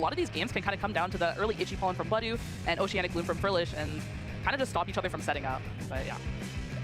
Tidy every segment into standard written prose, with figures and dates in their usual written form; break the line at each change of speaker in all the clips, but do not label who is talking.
lot of these games can kind of come down to the early Itchy Pollen from Budu and Oceanic Bloom from Frillish and kind of just stop each other from setting up. But yeah.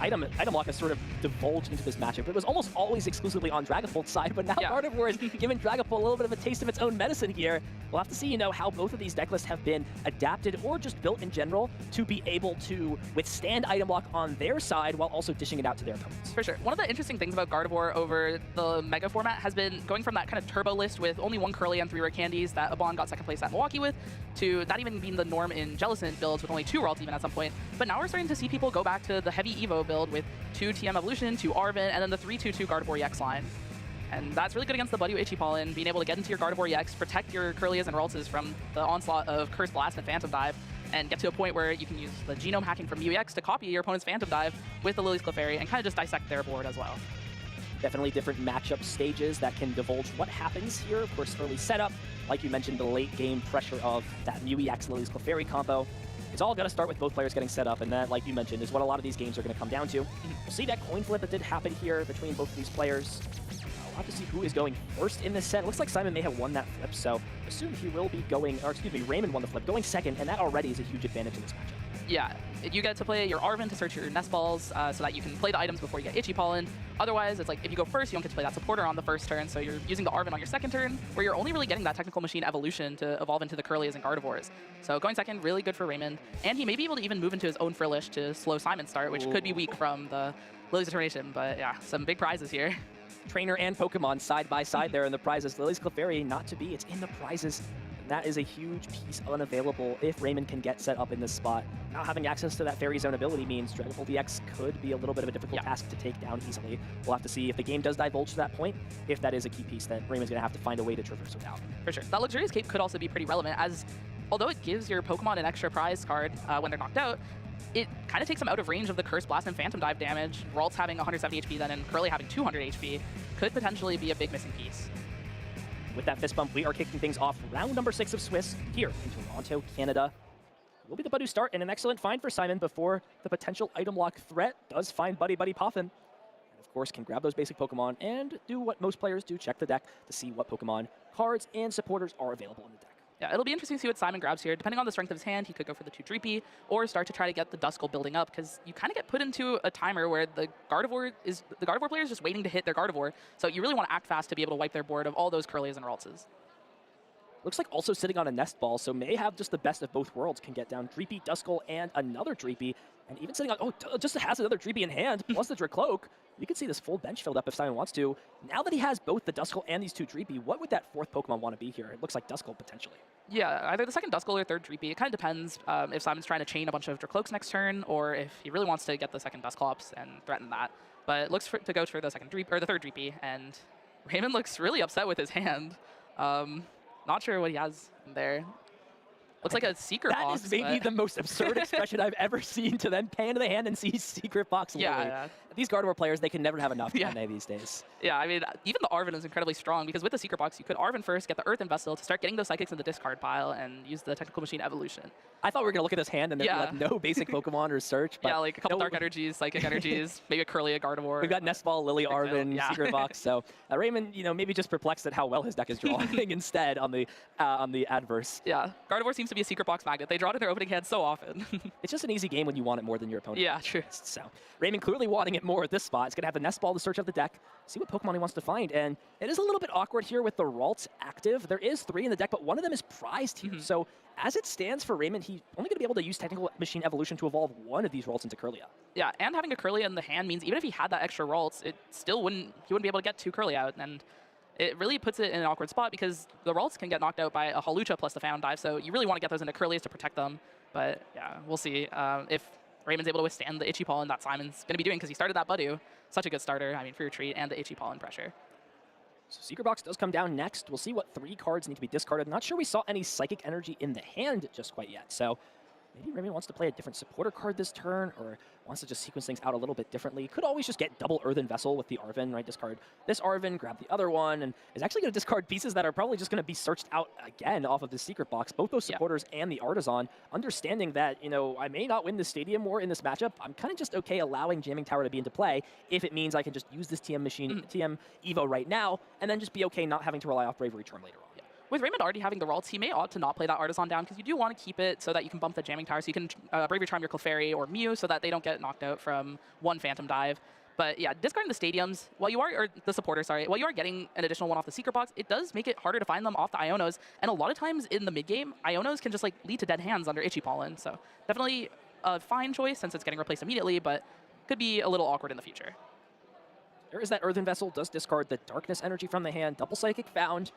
Item Lock has sort of divulged into this matchup. It was almost always exclusively on Dragapult's side, but now Gardevoird is giving Dragapult a little bit of a taste of its own medicine here. We'll have to see, how both of these deck lists have been adapted or just built in general to be able to withstand Item Lock on their side while also dishing it out to their opponents.
For sure. One of the interesting things about Gardevoird over the Mega format has been going from that kind of turbo list with only 1 Curly and 3 rare candies that Abon got second place at Milwaukee with, to that even being the norm in Jellicent builds with only 2 Ralts even at some point. But now we're starting to see people go back to the heavy Evo build with 2 TM Evolution, 2 Arven, and then the 3-2-2 Gardevoird EX line. And that's really good against the Budu Itchy Pollen, being able to get into your Gardevoird EX, protect your Curlias and Raltses from the onslaught of Curse Blast and Phantom Dive, and get to a point where you can use the genome hacking from UEX to copy your opponent's Phantom Dive with the Lily's Clefairy and kind of just dissect their board as well.
Definitely different matchup stages that can divulge what happens here. Of course, early setup, like you mentioned, the late game pressure of that UEX Lily's Clefairy combo. It's all going to start with both players getting set up, and that, like you mentioned, is what a lot of these games are going to come down to. We'll see that coin flip that did happen here between both of these players. We'll have to see who is going first in this set. It looks like Simon may have won that flip, so assume he will be going, or excuse me, Raymond won the flip, going second, and that already is a huge advantage in this matchup.
Yeah, you get to play your Arven to search your nest balls so that you can play the items before you get Itchy Pollen. Otherwise, it's like if you go first, you don't get to play that supporter on the first turn, so you're using the Arven on your second turn, where you're only really getting that technical machine evolution to evolve into the Curlies and Gardevoirs. So going second, really good for Raymond. And he may be able to even move into his own Frillish to slow Simon's start, which could be weak from the Lily's Determination. But yeah, some big prizes here.
Trainer and Pokemon side by side there in the prizes. Lily's Clefairy, not to be, it's in the prizes. And that is a huge piece unavailable if Raymond can get set up in this spot. Not having access to that Fairy Zone ability means Dragapult EX could be a little bit of a difficult task to take down easily. We'll have to see if the game does divulge to that point, if that is a key piece that Raymond's going to have to find a way to traverse without.
For sure. That Luxurious Cape could also be pretty relevant, as although it gives your Pokemon an extra prize card when they're knocked out, it kind of takes them out of range of the Curse Blast and Phantom Dive damage. Ralts having 170 HP then and Curly having 200 HP could potentially be a big missing piece.
With that fist bump, we are kicking things off round number 6 of Swiss here in Toronto, Canada. Will be the Budu start, and an excellent find for Simon before the potential item lock threat does find Buddy Puffin. And of course, can grab those basic Pokemon and do what most players do, check the deck to see what Pokemon cards and supporters are available in the deck.
Yeah, it'll be interesting to see what Simon grabs here. Depending on the strength of his hand, he could go for the 2 Dreepy or start to try to get the Duskull building up, because you kind of get put into a timer where the Gardevoird player is just waiting to hit their Gardevoird. So you really want to act fast to be able to wipe their board of all those Curlies and Raltses.
Looks like also sitting on a Nest Ball, so may have just the best of both worlds. Can get down Dreepy, Duskull, and another Dreepy. And even sitting on, just has another Dreepy in hand, plus the Dracloak. You can see this full bench filled up if Simon wants to. Now that he has both the Duskull and these 2 Dreepy, what would that 4th Pokemon want to be here? It looks like Duskull potentially.
Yeah, either the second Duskull or 3rd Dreepy. It kind of depends if Simon's trying to chain a bunch of Dracloaks next turn, or if he really wants to get the second Dusclops and threaten that. But it looks to go for the second Dreepy, or the 3rd Dreepy, and Raymond looks really upset with his hand. Not sure what he has in there. Looks like a secret box.
That is maybe the most absurd expression I've ever seen, to then pan to the hand and see secret box.
Yeah.
These Gardevoird players, they can never have enough mana these days.
Yeah, I mean, even the Arven is incredibly strong, because with the secret box, you could Arven first, get the Earth Investil to start getting those Psychics in the discard pile and use the Technical Machine Evolution.
I thought we were going to look at this hand and then like no basic Pokemon or search. But
yeah, like a couple Dark Energies, Psychic Energies, maybe a Curly, a Gardevoird.
We've got Nest Ball, Lily, Arven, secret box. So Raymond, maybe just perplexed at how well his deck is drawing instead on the adverse.
Yeah, Gardevoird seems to be a secret box magnet. They draw it in their opening hand so often.
It's just an easy game when you want it more than your opponent.
Yeah, true.
So Raymond clearly wanting it more at this spot. He's going to have the Nest Ball to search out the deck, see what Pokemon he wants to find. And it is a little bit awkward here with the Ralts active. There is 3 in the deck, but one of them is prized here. So as it stands for Raymond, he's only going to be able to use Technical Machine Evolution to evolve one of these Ralts into Curlia. Yeah,
and having a Curlia in the hand means even if he had that extra Ralts, he wouldn't be able to get 2 Curlia out. And it really puts it in an awkward spot, because the Ralts can get knocked out by a Hawlucha plus the Found Dive, so you really want to get those into Curlias to protect them. But yeah, we'll see if Raymond's able to withstand the Itchy Pollen that Simon's going to be doing, because he started that Budu. Such a good starter, I mean, for your treat and the Itchy Pollen pressure.
So Secret Box does come down next. We'll see what 3 cards need to be discarded. Not sure we saw any Psychic Energy in the hand just quite yet, so maybe Raymond wants to play a different supporter card this turn, or wants to just sequence things out a little bit differently. Could always just get double Earthen Vessel with the Arven, right? Discard this Arven, grab the other one, and is actually going to discard pieces that are probably just going to be searched out again off of the secret box, both those supporters and the Artisan, understanding that, I may not win the Stadium War in this matchup. I'm kind of just okay allowing Jamming Tower to be into play if it means I can just use this TM machine, TM Evo right now, and then just be okay not having to rely off Bravery Charm later on.
with Raymond already having the Ralts, he may opt to not play that Artisan down because you do want to keep it so that you can bump the jamming tower, so you can Brave Your Charm your Clefairy or Mew so that they don't get knocked out from one Phantom Dive. But yeah, discarding the stadiums, while you are, or the supporter, sorry, while you are getting an additional one off the secret box, it does make it harder to find them off the Ionos. And a lot of times in the mid game, Ionos can just like lead to dead hands under Itchy Pollen. So definitely a fine choice since it's getting replaced immediately, but could be a little awkward in the future.
There is that Earthen Vessel, does discard the Darkness energy from the hand, double Psychic found.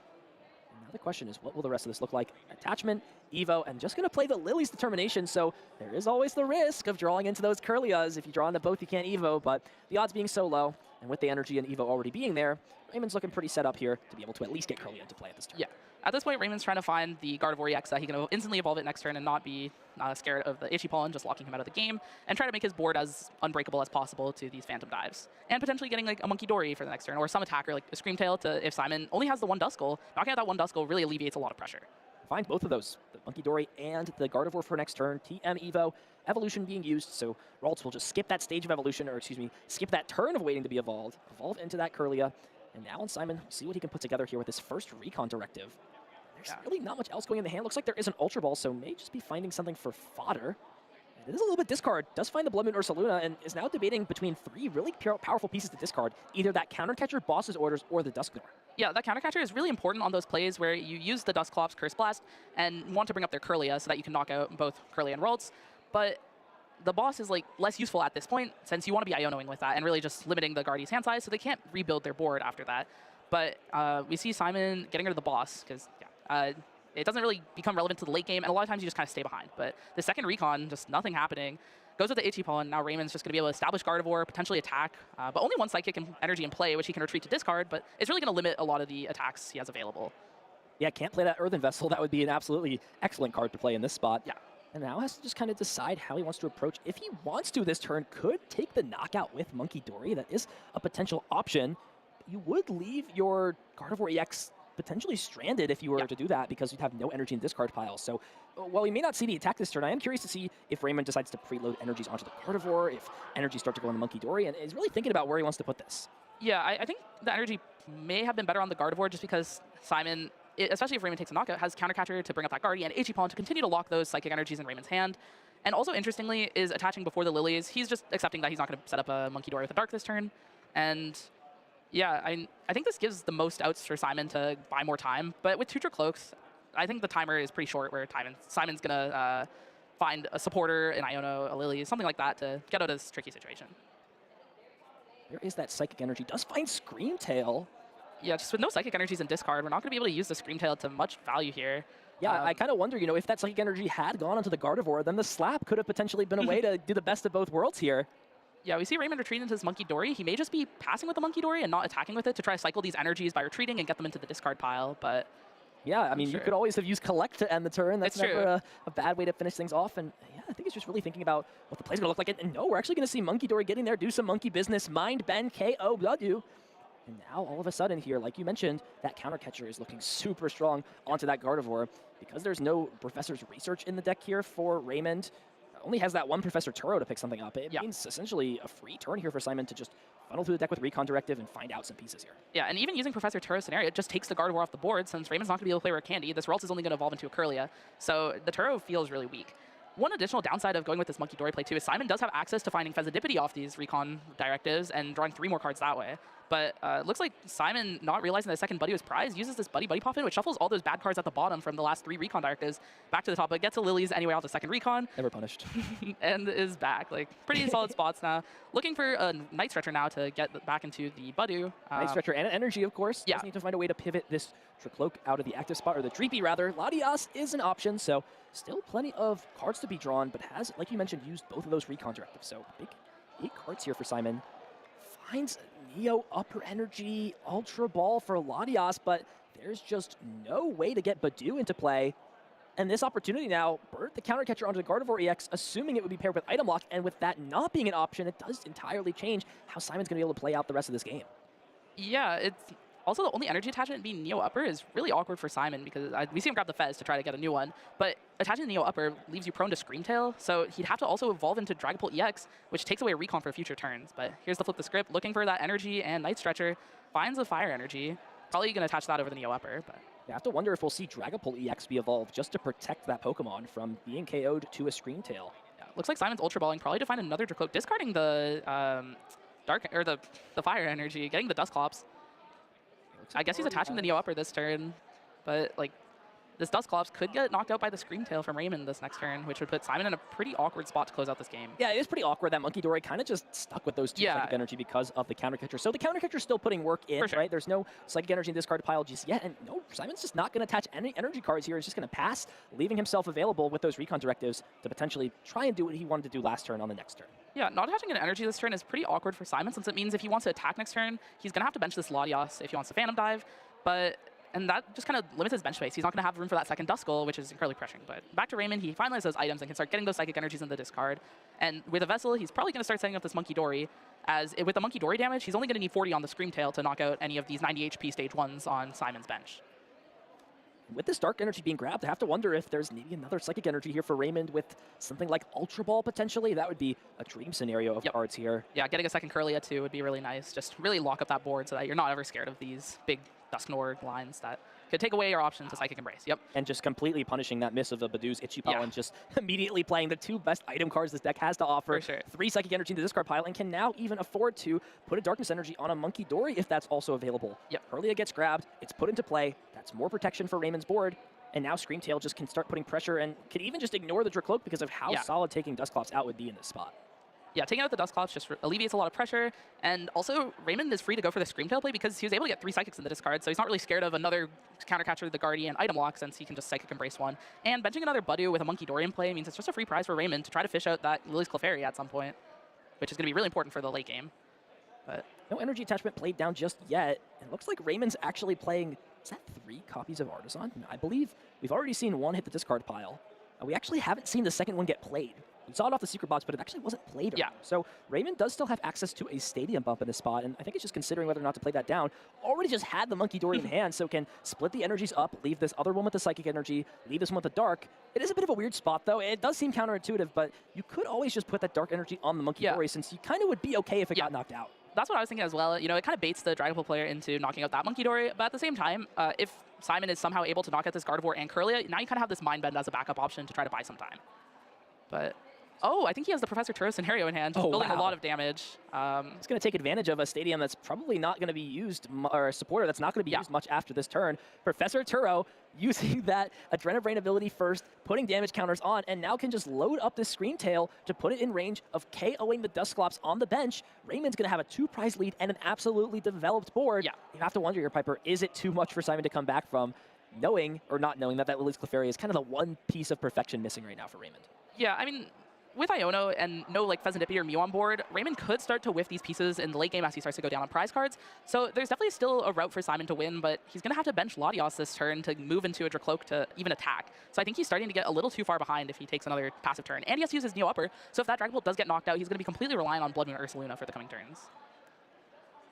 And now the question is, what will the rest of this look like? Attachment, Evo, and just going to play the Lily's Determination, so there is always the risk of drawing into those Kirlias. If you draw into both, you can't Evo, but the odds being so low, and with the energy and Evo already being there, Raymond's looking pretty set up here to be able to at least get Kirlia into play at this turn.
Yeah. At this point, Raymond's trying to find the Gardevoird EX that he can instantly evolve it next turn and not be scared of the Itchy Pollen just locking him out of the game, and try to make his board as unbreakable as possible to these Phantom Dives. And potentially getting like a Monkey Dory for the next turn, or some attacker like a Screamtail to, if Simon only has the one Duskull, knocking out that one Duskull really alleviates a lot of pressure.
Find both of those, the Monkey Dory and the Gardevoird for next turn, TM Evo, evolution being used, so Ralts will just skip that stage of evolution, or excuse me, skip that turn of waiting to be evolved, evolve into that Kirlia, and now on Simon, see what he can put together here with his first Recon Directive. There's really not much else going in the hand. Looks like there is an Ultra Ball, so may just be finding something for fodder. And it is a little bit discard. Does find the Blood Moon Ursaluna, and is now debating between three really powerful pieces to discard. Either that Countercatcher, Boss's Orders, or the Dusknoir.
Yeah, that Countercatcher is really important on those plays where you use the Dusclops, Curse Blast, and want to bring up their Kirlia so that you can knock out both Kirlia and Ralts. But the boss is like less useful at this point, since you want to be Ionoing with that and really just limiting the Guardian's hand size, so they can't rebuild their board after that. But we see Simon getting rid of the boss, because it doesn't really become relevant to the late game, and a lot of times you just kind of stay behind. But the second Recon, just nothing happening. Goes with the Itchy Pollen. Now Raymond's just going to be able to establish Gardevoird, potentially attack, but only one Psychic and Energy in play, which he can retreat to discard, but it's really going to limit a lot of the attacks he has available.
Yeah, can't play that Earthen Vessel. That would be an absolutely excellent card to play in this spot.
Yeah.
And now has to just kind of decide how he wants to approach. If he wants to this turn, could take the knockout with Monkey Dory. That is a potential option. You would leave your Gardevoird EX potentially stranded if you were to do that, because you'd have no energy in discard piles. So while we may not see the attack this turn, I am curious to see if Raymond decides to preload energies onto the Gardevoird, if energies start to go on the Monkey Dory, and is really thinking about where he wants to put this.
Yeah, I think the energy may have been better on the Gardevoird just because Simon, especially if Raymond takes a knockout, has Countercatcher to bring up that Guardian, and Itchy Pollen to continue to lock those Psychic energies in Raymond's hand. And also, interestingly, is attaching before the Lilies. He's just accepting that he's not going to set up a Monkey Dory with a Dark this turn. And yeah, I think this gives the most outs for Simon to buy more time. But with Tutor Cloaks, I think the timer is pretty short, where Simon's going to find a supporter, an Iono, a Lily, something like that to get out of this tricky situation.
There is that Psychic Energy. Does find Screamtail.
Yeah, just with no Psychic Energies in discard, we're not going to be able to use the Screamtail to much value here.
Yeah, I kind of wonder, you know, if that Psychic Energy had gone onto the Gardevoird, then the Slap could have potentially been a way to do the best of both worlds here.
Yeah, we see Raymond retreat into his Monkey Dory. He may just be passing with the Monkey Dory and not attacking with it to try to cycle these energies by retreating and get them into the discard pile, but
yeah, I mean, you could always have used Collect to end the turn. That's never a bad way to finish things off. And yeah, I think it's just really thinking about what the play's going to look like. And no, we're actually going to see Monkey Dory getting there, do some monkey business, Mind Bend, KO, W. And now, all of a sudden here, like you mentioned, that Countercatcher is looking super strong onto that Gardevoird. Because there's no Professor's Research in the deck here for Raymond, only has that one Professor Turo to pick something up. It means essentially a free turn here for Simon to just funnel through the deck with Recon Directive and find out some pieces here.
Yeah, and even using Professor Turo's scenario, it just takes the Gardevoird off the board, since Raymond's not going to be able to play Rare Candy. This Ralts is only going to evolve into a Kirlia, so the Turo feels really weak. One additional downside of going with this Monkey Dory play too is Simon does have access to finding Fezzidipity off these Recon Directives and drawing 3 more cards that way. But it looks like Simon, not realizing that his second Buddy was prized, uses this Buddy Pop in, which shuffles all those bad cards at the bottom from the last 3 Recon Directives back to the top, but gets a Lilies anyway off the second Recon.
Never punished.
And is back. Like, pretty solid spots now. Looking for a Night Stretcher now to get back into the Badu.
Night Stretcher and Energy, of course.
Yeah.
Just need to find a way to pivot this Tricloak out of the active spot, or the Dreepy rather. Latias is an option, so still plenty of cards to be drawn, but has, like you mentioned, used both of those Recon Directives. So big 8 cards here for Simon. Finds Neo Upper Energy, Ultra Ball for Latias, but there's just no way to get Badu into play. And this opportunity now, burnt the Countercatcher onto the Gardevoird EX, assuming it would be paired with Item Lock, and with that not being an option, it does entirely change how Simon's going to be able to play out the rest of this game.
Yeah, it's also the only energy attachment being Neo Upper is really awkward for Simon, because we see him grab the Fez to try to get a new one, but attaching the Neo Upper leaves you prone to Screamtail, so he'd have to also evolve into Dragapult EX, which takes away Recon for future turns. But here's the flip the script, looking for that energy and Night Stretcher, finds a Fire Energy, probably going to attach that over the Neo Upper. But
I have to wonder if we'll see Dragapult EX be evolved just to protect that Pokemon from being KO'd to a Scream Tail.
Yeah, looks like Simon's Ultra Balling probably to find another Dracloak, discarding the the Fire Energy, getting the Dusclops. I guess he's attaching the Neo Upper this turn, but like this Dusclops could get knocked out by the Scream Tail from Raymond this next turn, which would put Simon in a pretty awkward spot to close out this game.
Yeah, it is pretty awkward. That Monkey Dory kind of just stuck with those two Psychic Energy because of the Counter Catcher. So the Counter Catcher's still putting work in, right? There's no Psychic Energy in the discard pile just yet, and no, Simon's just not going to attach any energy cards here. He's just going to pass, leaving himself available with those Recon Directives to potentially try and do what he wanted to do last turn on the next turn.
Yeah, not attaching an energy this turn is pretty awkward for Simon, since it means if he wants to attack next turn, he's going to have to bench this Latios if he wants to Phantom Dive, and that just kind of limits his bench space. He's not going to have room for that second Duskull, which is incredibly pressuring. But back to Raymond, he finally has those items and can start getting those Psychic Energies in the discard. And with a Vessel, he's probably going to start setting up this Monkey Dory, as with the Monkey Dory damage, he's only going to need 40 on the Scream Tail to knock out any of these 90 HP stage 1s on Simon's bench.
With this Dark Energy being grabbed, I have to wonder if there's maybe another Psychic Energy here for Raymond with something like Ultra Ball potentially. That would be a dream scenario of cards here.
Yeah, getting a second Kirlia too would be really nice. Just really lock up that board so that you're not ever scared of these big Dusknoir lines that could take away your option to Psychic Embrace. Yep.
And just completely punishing that miss of the Badoo's Itchy Pile and just immediately playing the two best item cards this deck has to offer.
For sure.
3 Psychic Energy in the discard pile, and can now even afford to put a Darkness Energy on a Monkey Dory if that's also available.
Yep.
Kirlia gets grabbed, it's put into play. That's more protection for Raymond's board. And now Scream Tail just can start putting pressure and can even just ignore the Dracloak because of how solid taking Dusclops out would be in this spot.
Yeah, taking out the Dusclops just alleviates a lot of pressure, and also Raymond is free to go for the Scream Tail play because he was able to get 3 Psychics in the discard, so he's not really scared of another Counter Catcher, the Guardian item lock, since he can just Psychic Embrace one. And benching another Badoo with a Monkey Dory in play means it's just a free prize for Raymond to try to fish out that Lily's Clefairy at some point, which is going to be really important for the late game. But
no energy attachment played down just yet. It looks like Raymond's actually playing, is that 3 copies of Artisan? I believe we've already seen one hit the discard pile. We actually haven't seen the second one get played. We saw it off the secret box, but it actually wasn't played. Yeah. So Raymond does still have access to a Stadium bump in this spot, and I think he's just considering whether or not to play that down. Already just had the Monkey Dory in hand, so can split the energies up, leave this other one with the Psychic Energy, leave this one with the Dark. It is a bit of a weird spot, though. It does seem counterintuitive, but you could always just put that Dark Energy on the Monkey Dory, since you kind of would be okay if it got knocked out.
That's what I was thinking as well. You know, it kind of baits the Dragapult player into knocking out that Monkey Dory, but at the same time, if Simon is somehow able to knock out this Gardevoird and Kirlia, now you kind of have this Mind Bend as a backup option to try to buy some time. But I think he has the Professor Turo scenario in hand, building a lot of damage.
It's going to take advantage of a Stadium that's probably not going to be used, or a supporter that's not going to be used much after this turn. Professor Turo using that Adrenabrain ability first, putting damage counters on, and now can just load up this Scream Tail to put it in range of KOing the Dusclops on the bench. Raymond's going to have a 2-prize lead and an absolutely developed board. You have to wonder, your Piper, is it too much for Simon to come back from, knowing or not knowing that Lily's Clefairy is kind of the one piece of perfection missing right now for Raymond?
Yeah, I mean, with Iono and no like Pheasant or Mew on board, Raymond could start to whiff these pieces in the late game as he starts to go down on prize cards. So there's definitely still a route for Simon to win, but he's going to have to bench Latios this turn to move into a Dracloak to even attack. So I think he's starting to get a little too far behind if he takes another passive turn. And he has to use his Neo Upper, so if that Dragapult does get knocked out, he's going to be completely reliant on Blood Moon Ursaluna for the coming turns.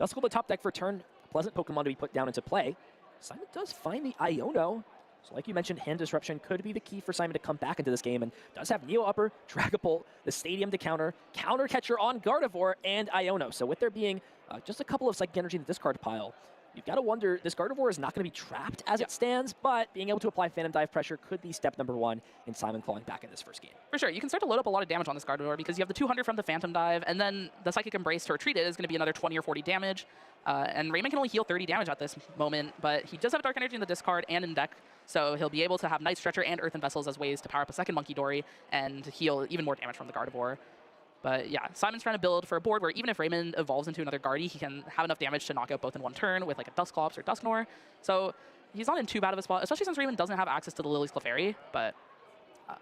Duskull the top deck for turn. Pleasant Pokemon to be put down into play. Simon does find the Iono. So like you mentioned, hand disruption could be the key for Simon to come back into this game, and does have Neo Upper, Dragapult, the Stadium to counter, Counter Catcher on Gardevoird, and Iono. So with there being just a couple of Psychic Energy in the discard pile, you've got to wonder, this Gardevoird is not going to be trapped as it stands, but being able to apply Phantom Dive pressure could be step number 1 in Simon clawing back in this first game.
For sure, you can start to load up a lot of damage on this Gardevoird because you have the 200 from the Phantom Dive, and then the Psychic Embrace to retreat it is going to be another 20 or 40 damage. And Raymond can only heal 30 damage at this moment, but he does have Dark Energy in the discard and in deck, so he'll be able to have Night Stretcher and Earthen Vessels as ways to power up a second Monkey Dory and heal even more damage from the Gardevoird. But yeah, Simon's trying to build for a board where even if Raymond evolves into another Guardy, he can have enough damage to knock out both in one turn with like a Dusclops or Dusknoir. So he's not in too bad of a spot, especially since Raymond doesn't have access to the Lily's Clefairy, but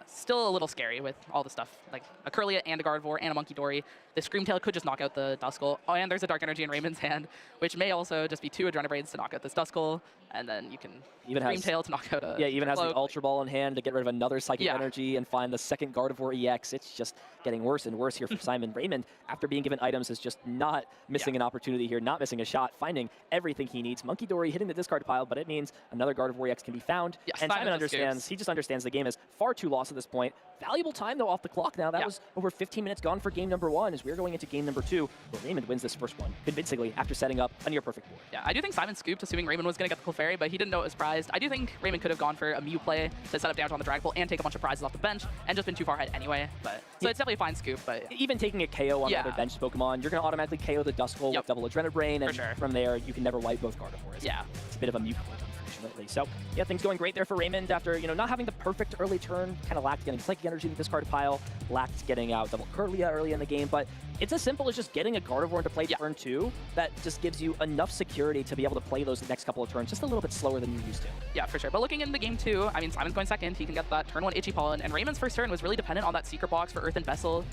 still a little scary with all the stuff, like a Kirlia and a Gardevoird and a Monkey Dory. The Scream Tail could just knock out the Duskull. Oh, and there's a Dark Energy in Raymond's hand, which may also just be 2 Adrenabrains to knock out this Duskull, and then you can
even
Scream Tail to knock out a
even has the Ultra Ball in hand to get rid of another Psychic Energy and find the second Gardevoird EX. It's just getting worse and worse here for Simon. Raymond, after being given items, is just not missing an opportunity here, not missing a shot, finding everything he needs. Monkey Dory hitting the discard pile, but it means another Gardevoird EX can be found. And Simon understands, he just understands the game is far too lost at this point. Valuable time, though, off the clock now. That was over 15 minutes gone for game number 1 as we're going into game number 2, where Raymond wins this first one convincingly after setting up a near-perfect board.
Yeah, I do think Simon scooped, assuming Raymond was going to get the Clefairy, but he didn't know it was prized. I do think Raymond could have gone for a Mew play to set up down on the Dragapult and take a bunch of prizes off the bench, and just been too far ahead anyway. But so it's definitely a fine scoop. But
even taking a KO on other bench Pokemon, you're going to automatically KO the Duskull with double Adrenabrain, and from there you can never wipe both Gardevoirs.
Yeah,
it's a bit of a Mew point, unfortunately. So yeah, things going great there for Raymond after not having the perfect early turn. Kind of lacked getting Psychic Energy in the discard pile, lacked getting out double Kirlia early in the game, but it's as simple as just getting a Gardevoir into play turn 2 that just gives you enough security to be able to play those next couple of turns just a little bit slower than you used to.
Yeah, for sure. But looking in the game 2, I mean, Simon's going second. He can get that turn 1 Itchy Pollen, and Raymond's first turn was really dependent on that Secret Box for Earth and Vessel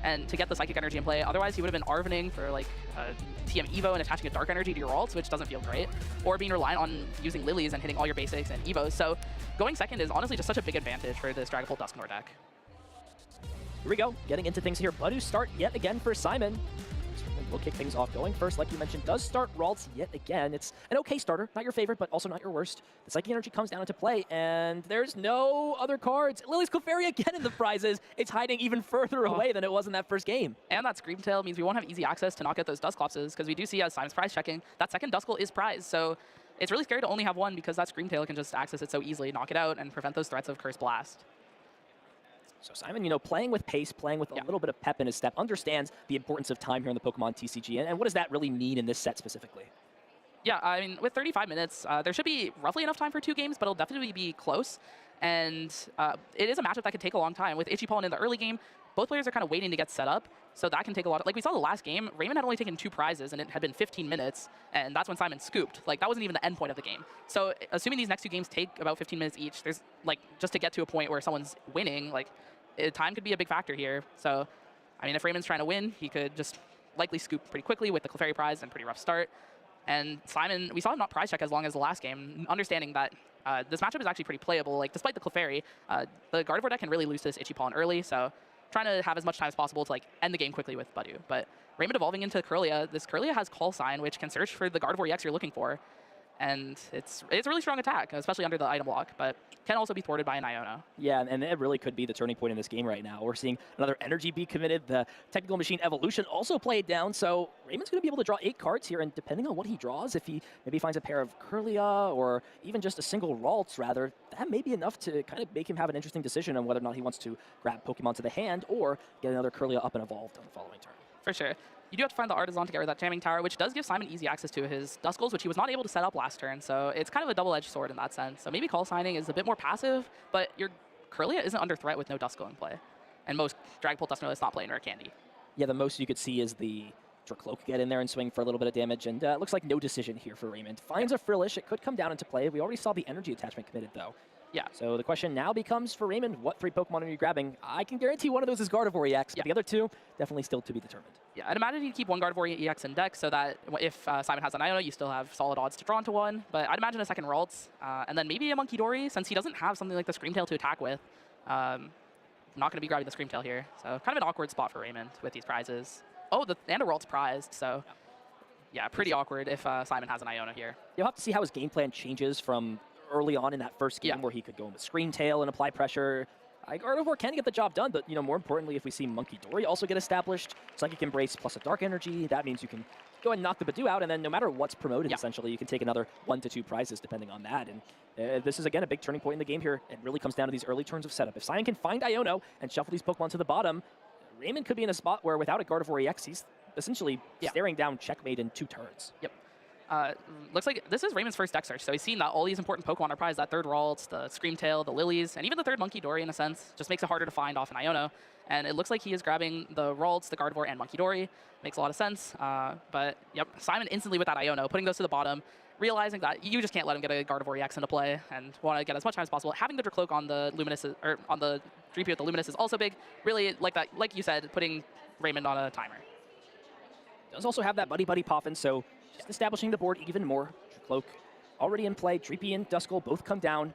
and to get the Psychic Energy in play. Otherwise, he would have been Arvening for like TM Evo and attaching a Dark Energy to your ults, which doesn't feel great, or being reliant on using Lilies and hitting all your basics and Evos. So going second is honestly just such a big advantage for this Dragapult Dusknoir deck.
Here we go, getting into things here. Budu start yet again for Simon. We'll kick things off. Going first, like you mentioned, does start Ralts yet again. It's an okay starter, not your favorite, but also not your worst. The Psychic Energy comes down into play, and there's no other cards. Lily's Clefairy again in the prizes. It's hiding even further away than it was in that first game.
And that Screamtail means we won't have easy access to knock out those Dusclopses, because we do see as Simon's prize checking, that second Duskull is prized. So it's really scary to only have one, because that Screamtail can just access it so easily, knock it out, and prevent those threats of Curse Blast.
So Simon, playing with pace, playing with a little bit of pep in his step, understands the importance of time here in the Pokemon TCG, and what does that really mean in this set specifically?
Yeah, I mean, with 35 minutes, there should be roughly enough time for 2 games, but it'll definitely be close. And it is a matchup that could take a long time. With Itchy Pollen in the early game, both players are kind of waiting to get set up, so that can take a lot of, like we saw the last game, Raymond had only taken 2 prizes, and it had been 15 minutes, and that's when Simon scooped. Like, that wasn't even the end point of the game. So assuming these next 2 games take about 15 minutes each, there's, like, just to get to a point where someone's winning, like, time could be a big factor here. So, I mean, if Raymond's trying to win, he could just likely scoop pretty quickly with the Clefairy prize and pretty rough start. And Simon, we saw him not prize check as long as the last game, understanding that this matchup is actually pretty playable. Like, despite the Clefairy, the Gardevoird deck can really lose to this Itchy Pollen early, so trying to have as much time as possible to, like, end the game quickly with Budu. But Raymond evolving into Kirlia, this Kirlia has Call Sign, which can search for the Gardevoir EX you're looking for. And it's a really strong attack, especially under the item block, but can also be thwarted by an Iono.
Yeah, and it really could be the turning point in this game right now. We're seeing another energy be committed. The Technical Machine Evolution also played down, so Raymond's going to be able to draw 8 cards here, and depending on what he draws, if he maybe finds a pair of Kirlia or even just a single Ralts, rather, that may be enough to kind of make him have an interesting decision on whether or not he wants to grab Pokemon to the hand or get another Kirlia up and evolved on the following turn.
For sure. You do have to find the Artisan to get rid of that Jamming Tower, which does give Simon easy access to his Duskulls, which he was not able to set up last turn. So it's kind of a double-edged sword in that sense. So maybe Call Signing is a bit more passive, but your Kirlia isn't under threat with no Duskull in play. And most Dragapult Dusknoir is not playing Rare Candy.
Yeah, the most you could see is the Dracloak get in there and swing for a little bit of damage, and it looks like no decision here for Raymond. Finds a Frillish. It could come down into play. We already saw the energy attachment committed, though.
Yeah.
So the question now becomes for Raymond, what 3 Pokemon are you grabbing? I can guarantee one of those is Gardevoir EX, but the other 2, definitely still to be determined.
Yeah, I'd imagine you'd keep one Gardevoir EX in deck so that if Simon has an Iono, you still have solid odds to draw into one. But I'd imagine a second Ralts, and then maybe a Monkey Dory, since he doesn't have something like the Screamtail to attack with. Not going to be grabbing the Screamtail here. So kind of an awkward spot for Raymond with these prizes. Oh, and a Ralts prized, so yeah, pretty awkward if Simon has an Iono here.
You'll have to see how his game plan changes from early on in that first game where he could go in with Screamtail and apply pressure. Gardevoir can get the job done, but more importantly, if we see Monkey Dory also get established, Psychic Embrace plus a Dark Energy, that means you can go ahead and knock the Budu out, and then no matter what's promoted, essentially, you can take another 1 to 2 prizes depending on that. And this is, again, a big turning point in the game here. It really comes down to these early turns of setup. If Simon can find Iono and shuffle these Pokemon to the bottom, Raymond could be in a spot where without a Gardevoir EX, he's essentially staring down checkmate in 2 turns.
Yep. Looks like this is Raymond's first deck search, so he's seen that all these important Pokemon are prized, that third Ralts, the Screamtail, the Lilies, and even the third Monkey Dory in a sense. Just makes it harder to find off an Iono. And it looks like he is grabbing the Ralts, the Gardevoir, and Monkey Dory. Makes a lot of sense. But, yep, Simon instantly with that Iono, putting those to the bottom, realizing that you just can't let him get a Gardevoir EX into play and want to get as much time as possible. Having the Dracloak on the Luminous, or on the Dreepy with the Luminous is also big. Really, like that, like you said, putting Raymond on a timer.
Does also have that Buddy Poffin, so just establishing the board even more. Dracloak already in play. Dreepy and Duskull both come down.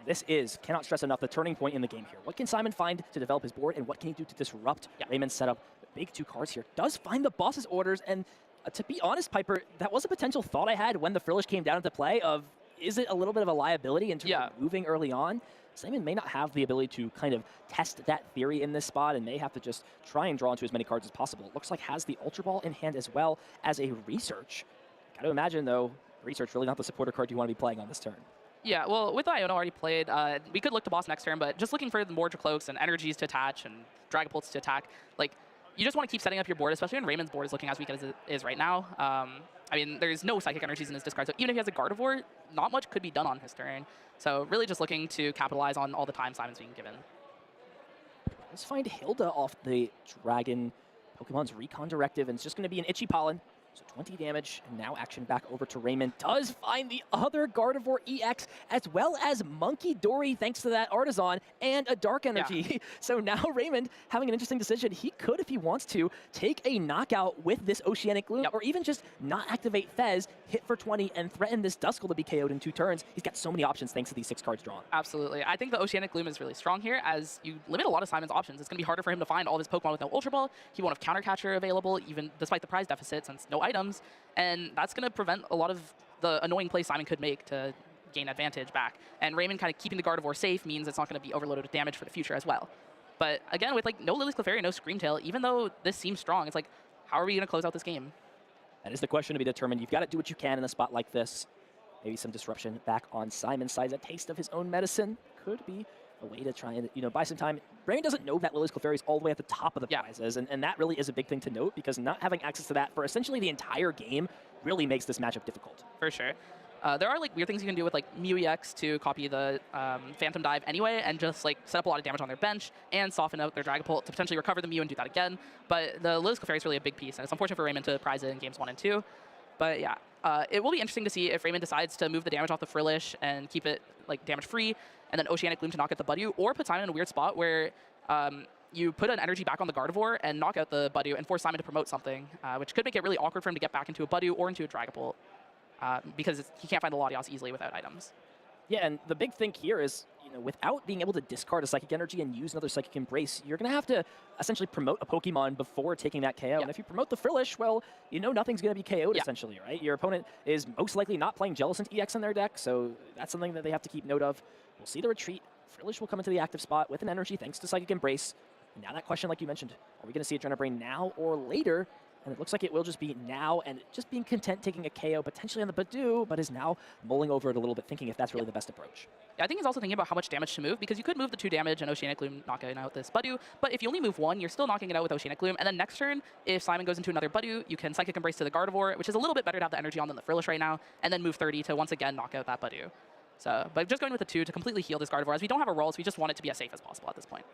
This is, cannot stress enough, the turning point in the game here. What can Simon find to develop his board, and what can he do to disrupt Raymond's setup? Big 2 cards here. Does find the boss's orders, and to be honest, Piper, that was a potential thought I had when the Frillish came down into play of, is it a little bit of a liability in terms of moving early on? Simon may not have the ability to kind of test that theory in this spot and may have to just try and draw into as many cards as possible. It looks like has the Ultra Ball in hand as well as a research. Got to imagine, though, Research, really not the supporter card you want to be playing on this turn.
Yeah, well, with Iona already played, we could look to boss next turn, but just looking for more Dracloaks and energies to attach and Dragapults to attack, like, you just want to keep setting up your board, especially when Raymond's board is looking as weak as it is right now. I mean, there's no Psychic Energies in his discard, so even if he has a Gardevoird, not much could be done on his turn. So really just looking to capitalize on all the time Simon's being given.
Let's find Hilda off the Dragon Pokemon's Recon Directive, and it's just going to be an Itchy Pollen. So 20 damage, and now action back over to Raymond. Does find the other Gardevoird EX, as well as Monkey Dory, thanks to that Artisan, and a Dark Energy. Yeah. So now Raymond having an interesting decision. He could, if he wants to, take a knockout with this Oceanic Gloom, or even just not activate Fez, hit for 20, and threaten this Duskull to be KO'd in 2 turns. He's got so many options thanks to these 6 cards drawn.
Absolutely. I think the Oceanic Gloom is really strong here, as you limit a lot of Simon's options. It's going to be harder for him to find all of his Pokemon with no Ultra Ball. He won't have Counter Catcher available, even despite the prize deficit, since no items. And that's going to prevent a lot of the annoying plays Simon could make to gain advantage back. And Raymond kind of keeping the Gardevoird safe means it's not going to be overloaded with damage for the future as well. But again, with like no Lily's Clefairy, no Screamtail, even though this seems strong, it's like, how are we going to close out this game?
That is the question to be determined. You've got to do what you can in a spot like this. Maybe some disruption back on Simon's side. A taste of his own medicine could be a way to try and, buy some time. Raymond doesn't know that Lily's Clefairy is all the way at the top of the prizes, and that really is a big thing to note, because not having access to that for essentially the entire game really makes this matchup difficult.
For sure. There are like weird things you can do with like Mew EX to copy the Phantom Dive anyway, and just like set up a lot of damage on their bench and soften out their Dragapult to potentially recover the Mew and do that again. But the Lily's Clefairy is really a big piece, and it's unfortunate for Raymond to prize it in games 1 and 2. But yeah, it will be interesting to see if Raymond decides to move the damage off the Frillish and keep it like damage free, and then Oceanic Gloom to knock out the Budew, or put Simon in a weird spot where you put an energy back on the Gardevoird and knock out the Budew and force Simon to promote something, which could make it really awkward for him to get back into a Budew or into a Dragapult, because he can't find the Latios easily without items.
Yeah, and the big thing here is, without being able to discard a Psychic Energy and use another Psychic Embrace, you're going to have to essentially promote a Pokemon before taking that KO. Yeah. And if you promote the Frillish, well, nothing's going to be KO'd essentially, right? Your opponent is most likely not playing Jellicent EX in their deck, so that's something that they have to keep note of. We'll see the retreat. Frillish will come into the active spot with an energy thanks to Psychic Embrace. And now that question, like you mentioned, are we going to see Adrenaline Brain now or later? And it looks like it will just be now, and just being content taking a KO potentially on the Budew, but is now mulling over it a little bit, thinking if that's really the best approach.
Yeah, I think he's also thinking about how much damage to move, because you could move the 2 damage and Oceanic Gloom knocking out this Budew, but if you only move 1, you're still knocking it out with Oceanic Gloom, and then next turn, if Simon goes into another Budew, you can Psychic Embrace to the Gardevoird, which is a little bit better to have the energy on than the Frillish right now, and then move 30 to once again knock out that Budew. So, but just going with the 2 to completely heal this Gardevoird, as we don't have a roll, so we just want it to be as safe as possible at this point.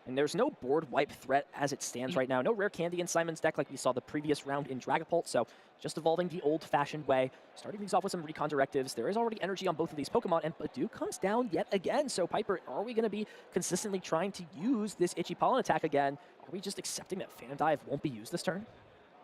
And there's no board wipe threat as it stands right now. No rare candy in Simon's deck like we saw the previous round in Dragapult, so just evolving the old-fashioned way. Starting these off with some Recon Directives. There is already energy on both of these Pokemon, and Budew comes down yet again. So Piper, are we going to be consistently trying to use this Itchy Pollen attack again? Are we just accepting that Phantom Dive won't be used this turn?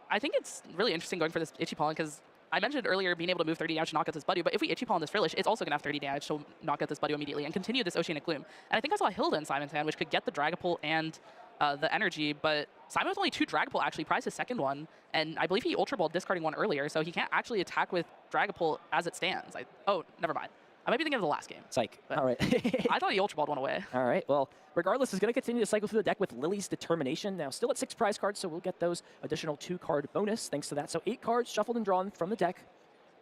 I think it's really interesting going for this Itchy Pollen, because I mentioned earlier being able to move 30 damage to knock out this Budew, but if we Itchy Pollen this Frillish, it's also going to have 30 damage to knock out this Budew immediately and continue this Oceanic Gloom. And I think I saw Hilda in Simon's hand, which could get the Dragapult and the energy, but Simon with only 2 Dragapult actually prized his second one, and I believe he Ultra Balled discarding 1 earlier, so he can't actually attack with Dragapult as it stands. Oh, never mind. I might be thinking of the last game.
Psych. All right.
I thought he Ultra Balled 1 away.
All right. Well, regardless, is going to continue to cycle through the deck with Lily's Determination. Now, still at 6 prize cards, so we'll get those additional 2-card bonus thanks to that. So 8 cards shuffled and drawn from the deck.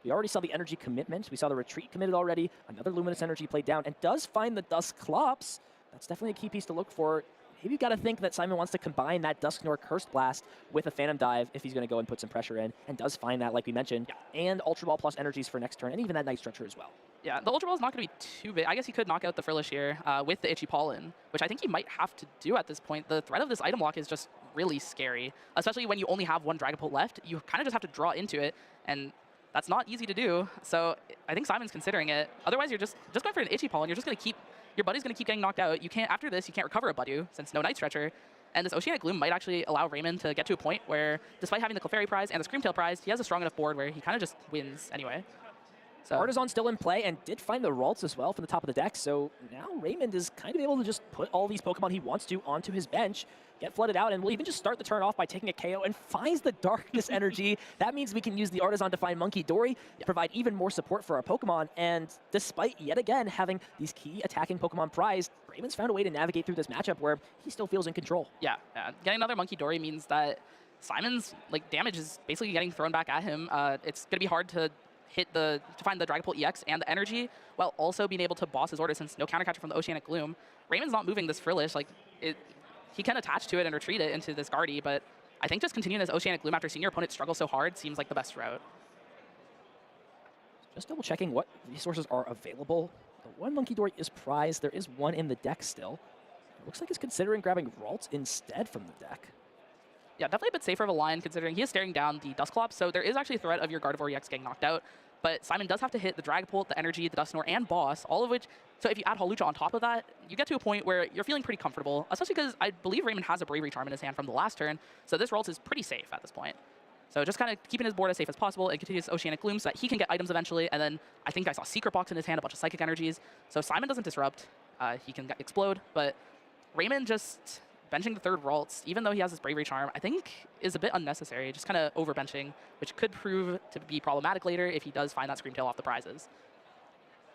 We already saw the energy commitment. We saw the retreat committed already. Another Luminous Energy played down, and does find the Dusclops. That's definitely a key piece to look for. Maybe you've got to think that Simon wants to combine that Dusknoir Cursed Blast with a Phantom Dive if he's going to go and put some pressure in, and does find that, like we mentioned, and Ultra Ball plus energies for next turn, and even that Night Stretcher as well.
Yeah, the Ultra Ball is not going to be too big. I guess he could knock out the Frillish here with the Itchy Pollen, which I think he might have to do at this point. The threat of this item lock is just really scary, especially when you only have 1 Dragapult left. You kind of just have to draw into it, and that's not easy to do. So I think Simon's considering it. Otherwise, you're just going for an Itchy Pollen. You're just going to keep... Your Buddy's going to keep getting knocked out. You can't, after this, you can't recover a Budew, since no Night Stretcher. And this Oceanic Gloom might actually allow Raymond to get to a point where, despite having the Clefairy prize and the Screamtail prize, he has a strong enough board where he kind of just wins anyway. So
Artisan still in play, and did find the Ralts as well from the top of the deck, so now Raymond is kind of able to just put all these Pokemon he wants to onto his bench, get flooded out, and will even just start the turn off by taking a KO and finds the Darkness Energy. That means we can use the Artisan to find Monkey Dory, provide even more support for our Pokemon, and despite yet again having these key attacking Pokemon prized, Raymond's found a way to navigate through this matchup where he still feels in control.
Yeah, getting another Monkey Dory means that Simon's damage is basically getting thrown back at him. It's going to be hard to find the Dragapult EX and the energy, while also being able to boss his order since no countercatcher from the Oceanic Gloom. Raymond's not moving this Frillish. Like, he can attach to it and retreat it into this Guardy, but I think just continuing this Oceanic Gloom after seeing your opponent struggle so hard seems like the best route.
Just double checking what resources are available. The one Monkey Dory is prized. There is one in the deck still. It looks like he's considering grabbing Ralt instead from the deck.
Yeah, definitely a bit safer of a line considering he is staring down the Dusclops, so there is actually a threat of your Gardevoird EX getting knocked out. But Simon does have to hit the Dragapult, the Energy, the Dusknoir, and Boss, all of which, so if you add Hawlucha on top of that, you get to a point where you're feeling pretty comfortable, especially because I believe Raymond has a Bravery Charm in his hand from the last turn, so this Ralt is pretty safe at this point. So just kind of keeping his board as safe as possible and continues Oceanic Gloom so that he can get items eventually, and then I think I saw Secret Box in his hand, a bunch of Psychic Energies, so Simon doesn't disrupt, he can explode, but Raymond just benching the third Ralts, even though he has this Bravery Charm, I think is a bit unnecessary, just kind of overbenching, which could prove to be problematic later if he does find that Screamtail off the prizes.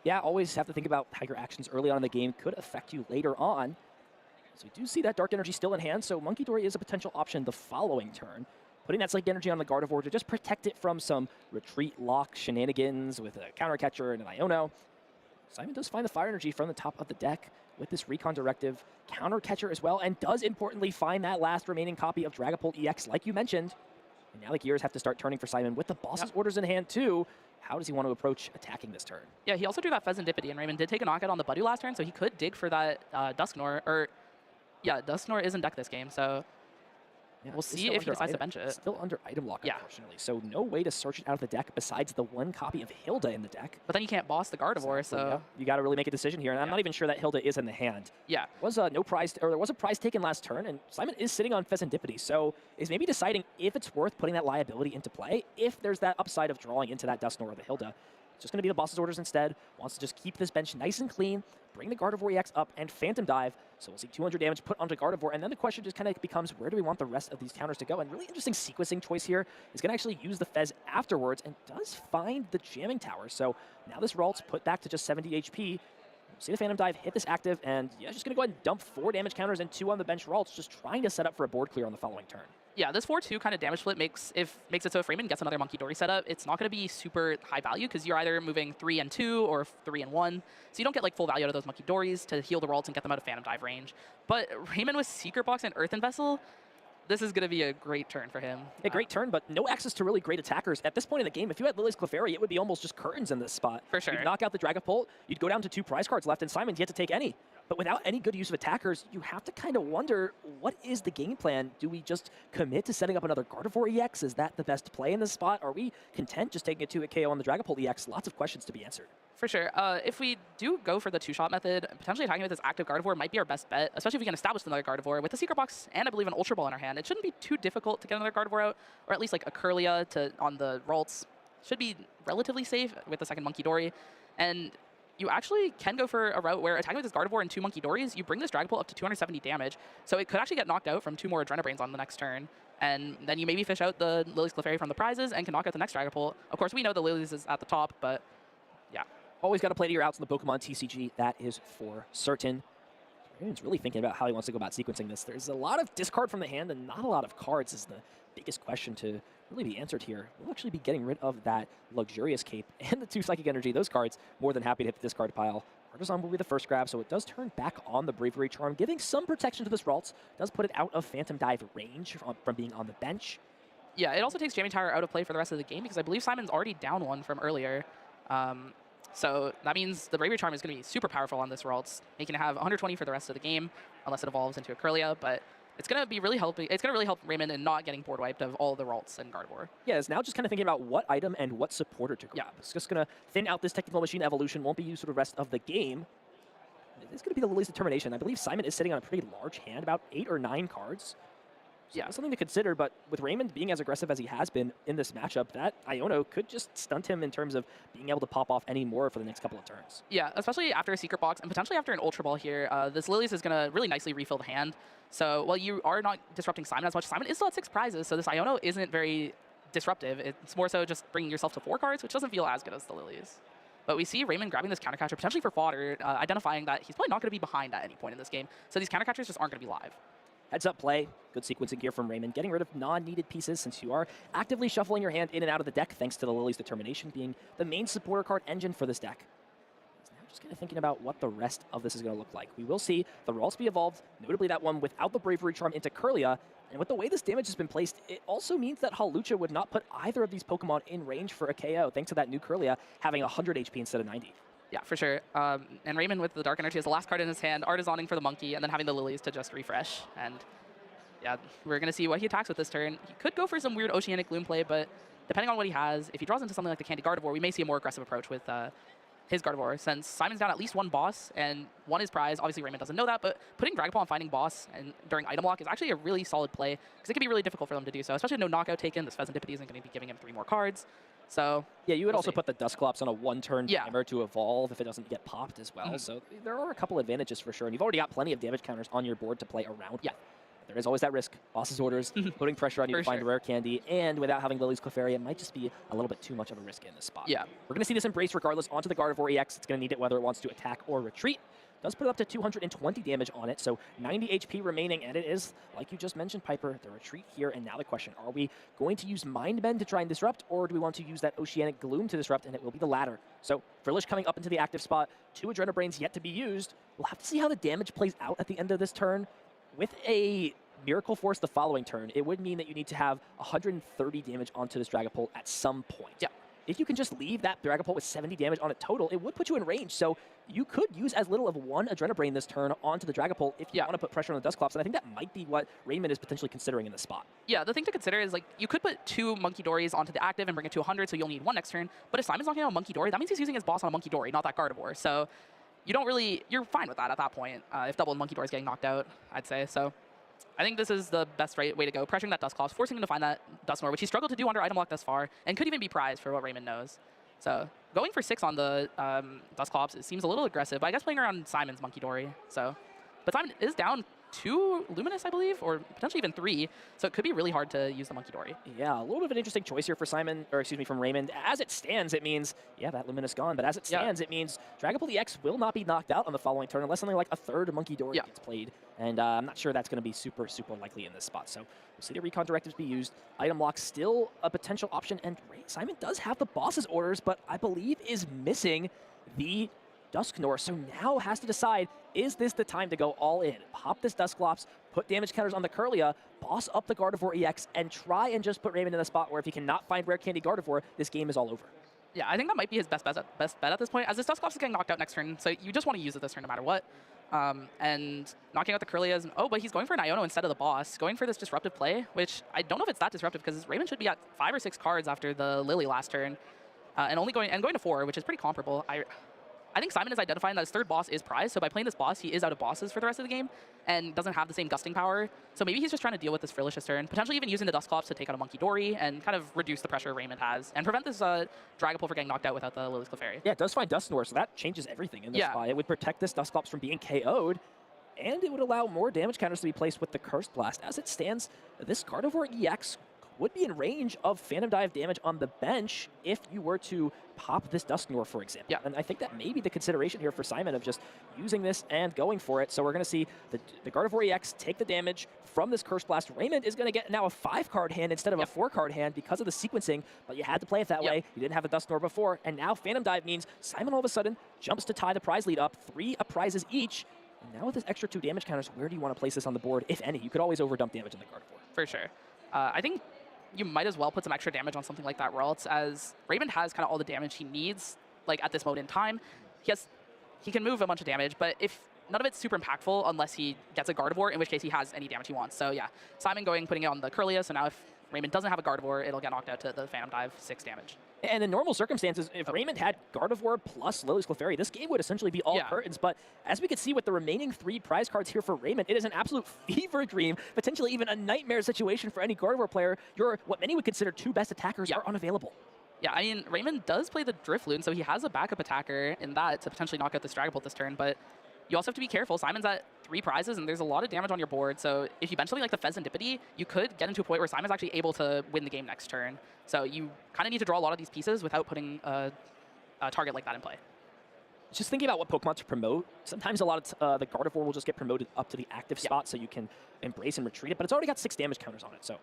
Yeah, always have to think about how your actions early on in the game could affect you later on. So we do see that Dark Energy still in hand, so Monkey Dory is a potential option the following turn. Putting that Psychic Energy on the Gardevoird to just protect it from some retreat lock shenanigans with a counter catcher and an Iono. Simon does find the Fire Energy from the top of the deck with this Recon Directive, counter catcher as well, and does importantly find that last remaining copy of Dragapult EX, like you mentioned. And now the gears have to start turning for Simon with the boss's orders in hand too. How does he want to approach attacking this turn?
Yeah, he also drew that Pheasantipity, and Raymond did take a knockout on the Budew last turn, so he could dig for that Dusknoir, or yeah, Dusknoir is in deck this game, so yeah, we'll see if he decides to bench it.
Still under item lock, unfortunately. So no way to search it out of the deck besides the one copy of Hilda in the deck.
But then you can't boss the Gardevoird,
exactly,
so
yeah. You got to really make a decision here. And I'm not even sure that Hilda is in the hand.
Yeah,
was no prize, or there was a prize taken last turn, and Simon is sitting on Pheasantipity, so is maybe deciding if it's worth putting that liability into play. If there's that upside of drawing into that Dusknoir or the Hilda, it's just going to be the boss's orders instead. Wants to just keep this bench nice and clean, bring the Gardevoird EX up, and Phantom Dive. So we'll see 200 damage put onto Gardevoird, and then the question just kind of becomes, where do we want the rest of these counters to go? And really interesting sequencing choice here is going to actually use the Fez afterwards, and does find the Jamming Tower. So now this Ralt's put back to just 70 HP. See the Phantom Dive, hit this active, and yeah, just going to go ahead and dump 4 damage counters and 2 on the bench Ralts, just trying to set up for a board clear on the following turn.
Yeah, this 4-2 kind of damage split makes it so if Raymond gets another Monkey Dory setup, it's not going to be super high value because you're either moving 3 and 2 or 3 and 1. So you don't get like full value out of those Monkey Dories to heal the Ralts and get them out of Phantom Dive range. But Raymond with Secret Box and Earthen Vessel, this is going to be a great turn for him.
A great turn, but no access to really great attackers. At this point in the game, if you had Lily's Clefairy, it would be almost just curtains in this spot.
For sure.
You'd knock out the Dragapult, you'd go down to 2 prize cards left, and Simon, you have to take any. But without any good use of attackers, you have to kind of wonder, what is the game plan? Do we just commit to setting up another Gardevoird EX? Is that the best play in this spot? Are we content just taking a 2-hit KO on the Dragapult EX? Lots of questions to be answered.
For sure. If we do go for the 2-shot method, potentially attacking with this active Gardevoird might be our best bet, especially if we can establish another Gardevoird. With the Secret Box and I believe an Ultra Ball in our hand, it shouldn't be too difficult to get another Gardevoird out, or at least like a Curlia on the Ralts. Should be relatively safe with the second Monkey Dory. And you actually can go for a route where attacking with this Gardevoird and 2 Monkey Dories, you bring this Dragapult up to 270 damage, so it could actually get knocked out from 2 more Adrenabrains on the next turn. And then you maybe fish out the Lily's Clefairy from the prizes and can knock out the next Dragapult. Of course, we know the Lily's is at the top, but yeah.
Always got to play to your outs in the Pokemon TCG. That is for certain. Raymond's really thinking about how he wants to go about sequencing this. There's a lot of discard from the hand and not a lot of cards is the biggest question to really be answered here. We'll actually be getting rid of that Luxurious Cape and the 2 Psychic Energy. Those cards, more than happy to hit the discard pile. Artisan will be the first grab, so it does turn back on the Bravery Charm, giving some protection to this Ralts. Does put it out of Phantom Dive range from being on the bench.
Yeah, it also takes Jamming Tower out of play for the rest of the game because I believe Simon's already down 1 from earlier. So that means the Bravery Charm is going to be super powerful on this Ralts, making it have 120 for the rest of the game, unless it evolves into a Curlia, but it's going to be really helping. It's going to really help Raymond in not getting board wiped of all the Ralts and Gardevoird.
Yeah, it's now just kind of thinking about what item and what supporter to grab.
Yeah.
It's just going to thin out this Technical Machine evolution, won't be used for the rest of the game. It's going to be the Lily's Determination. I believe Simon is sitting on a pretty large hand, about 8 or 9 cards. So
yeah,
that's something to consider, but with Raymond being as aggressive as he has been in this matchup, that Iono could just stunt him in terms of being able to pop off any more for the next couple of turns.
Yeah, especially after a Secret Box and potentially after an Ultra Ball here. This Lily's is going to really nicely refill the hand. So while you are not disrupting Simon as much, Simon is still at 6 prizes, so this Iono isn't very disruptive. It's more so just bringing yourself to 4 cards, which doesn't feel as good as the Lily's. But we see Raymond grabbing this counter catcher, potentially for fodder, identifying that he's probably not going to be behind at any point in this game. So these counter catchers just aren't going to be live.
Heads up play, good sequencing here from Raymond, getting rid of non-needed pieces since you are actively shuffling your hand in and out of the deck thanks to the Lily's Determination being the main supporter card engine for this deck. He's now just kind of thinking about what the rest of this is going to look like. We will see the Ralts be evolved, notably that one without the Bravery Charm into Kirlia, and with the way this damage has been placed, it also means that Hawlucha would not put either of these Pokemon in range for a KO, thanks to that new Kirlia having 100 HP instead of 90.
Yeah, for sure. And Raymond with the Dark Energy has the last card in his hand, Artisaning for the Monkey, and then having the Lilies to just refresh. And yeah, we're going to see what he attacks with this turn. He could go for some weird Oceanic Gloom play, but depending on what he has, if he draws into something like the Candy Gardevoir, we may see a more aggressive approach with his Gardevoir, since Simon's down at least one boss, and one is prize. Obviously, Raymond doesn't know that, but putting Dragapult on Finding Boss and during item lock is actually a really solid play, because it can be really difficult for them to do so, especially no knockout taken. This Pheasantipede isn't going to be giving him 3 more cards. So
yeah, you would also put the Dusclops on a 1-turn timer to evolve if it doesn't get popped as well. So there are a couple advantages for sure, and you've already got plenty of damage counters on your board to play around with. There is always that risk. Boss's orders, putting pressure on you to find a rare candy, and without having Lily's Clefairy, it might just be a little bit too much of a risk in this spot.
Yeah.
We're going to see this Embrace regardless onto the Gardevoir EX. It's going to need it whether it wants to attack or retreat. Does put it up to 220 damage on it, so 90 HP remaining, and it is, like you just mentioned, Piper, the retreat here. And now the question, are we going to use Mind Bend to try and disrupt, or do we want to use that Oceanic Gloom to disrupt? And it will be the latter. So Frillish coming up into the active spot, 2 Adrenabrains yet to be used. We'll have to see how the damage plays out at the end of this turn. With a Miracle Force the following turn, it would mean that you need to have 130 damage onto this Dragapult at some point.
Yeah.
If you can just leave that Dragapult with 70 damage on it total, it would put you in range. So you could use as little of 1 Adrenabrain this turn onto the Dragapult if you want to put pressure on the Dusclops. And I think that might be what Raymond is potentially considering in this spot.
Yeah, the thing to consider is, like, you could put 2 Monkey Dories onto the active and bring it to 100, so you'll need 1 next turn. But if Simon's knocking out a Monkey Dory, that means he's using his boss on a Monkey Dory, not that Gardevoir. So you don't really, you're fine with that at that point, if double Monkey Dory is getting knocked out, I'd say. So I think this is the best way to go, pressuring that Dusclops, forcing him to find that Dusknoir, which he struggled to do under item lock thus far, and could even be prized for what Raymond knows. So going for 6 on the Dusclops, it seems a little aggressive, but I guess playing around Simon's Monkey Dory. So, but Simon is down 2 Luminous, I believe, or potentially even 3, so it could be really hard to use the Monkey Dory.
Yeah, a little bit of an interesting choice here for Simon, or excuse me, from Raymond. As it stands, it means, yeah, that Luminous gone, but as it stands, it means Dragapult EX will not be knocked out on the following turn unless something like a 3rd Monkey Dory gets played, and I'm not sure that's going to be super likely in this spot. So we'll see the Recon Directives be used. Item Lock still a potential option, and Simon does have the boss's orders, but I believe is missing the Dusknoir, so now has to decide, is this the time to go all in? Pop this Dusclops, put damage counters on the Kirlia, boss up the Gardevoir EX, and try and just put Raymond in a spot where if he cannot find Rare Candy Gardevoir, this game is all over.
Yeah, I think that might be his best bet at this point, as this Dusclops is getting knocked out next turn, so you just want to use it this turn no matter what. And knocking out the Kirlias, but he's going for an Iono instead of the boss, going for this disruptive play, which I don't know if it's that disruptive, because Raymond should be at 5 or 6 cards after the Lily last turn, and going to 4, which is pretty comparable. I think Simon is identifying that his 3rd boss is prized, so by playing this boss, he is out of bosses for the rest of the game and doesn't have the same gusting power. So maybe he's just trying to deal with this Frillish this turn, potentially even using the Dusclops to take out a Monkey Dory and kind of reduce the pressure Raymond has and prevent this Dragapult from getting knocked out without the Lily's Clefairy.
Yeah, it does find Dusknoir, so that changes everything in this spot. It would protect this Dusclops from being KO'd, and it would allow more damage counters to be placed with the Cursed Blast. As it stands, this Gardevoir EX would be in range of Phantom Dive damage on the bench if you were to pop this Dusknoir, for example. Yeah. And I think that may be the consideration here for Simon of just using this and going for it. So we're going to see the Gardevoir EX take the damage from this Curse Blast. Raymond is going to get now a 5-card hand instead of a 4-card hand because of the sequencing, but you had to play it that way. You didn't have a Dusknoir before, and now Phantom Dive means Simon all of a sudden jumps to tie the prize lead up, 3 prizes each. And now with this extra 2 damage counters, where do you want to place this on the board, if any? You could always overdump damage in the Gardevoir.
For sure. I think you might as well put some extra damage on something like that Ralts, as Raymond has kind of all the damage he needs, like at this moment in time. He can move a bunch of damage, but if none of it's super impactful unless he gets a Gardevoir, in which case he has any damage he wants. So yeah, Simon putting it on the Kirlia, so now if Raymond doesn't have a Gardevoir, it'll get knocked out to the Phantom Dive, 6 damage.
And in normal circumstances, if Raymond had Gardevoir plus Lily's Clefairy, this game would essentially be all curtains. But as we can see with the remaining 3 prize cards here for Raymond, it is an absolute fever dream, potentially even a nightmare situation for any Gardevoir player. What many would consider 2 best attackers are unavailable.
Yeah, I mean, Raymond does play the Drifloon, so he has a backup attacker in that to potentially knock out this Dragapult this turn, but you also have to be careful. Simon's at 3 prizes, and there's a lot of damage on your board, so if you bench something like the Pheasantipede, you could get into a point where Simon's actually able to win the game next turn. So you kind of need to draw a lot of these pieces without putting a target like that in play.
just thinking about what Pokemon to promote, sometimes a lot of the Gardevoird will just get promoted up to the active spot so you can embrace and retreat it, but it's already got 6 damage counters on it, so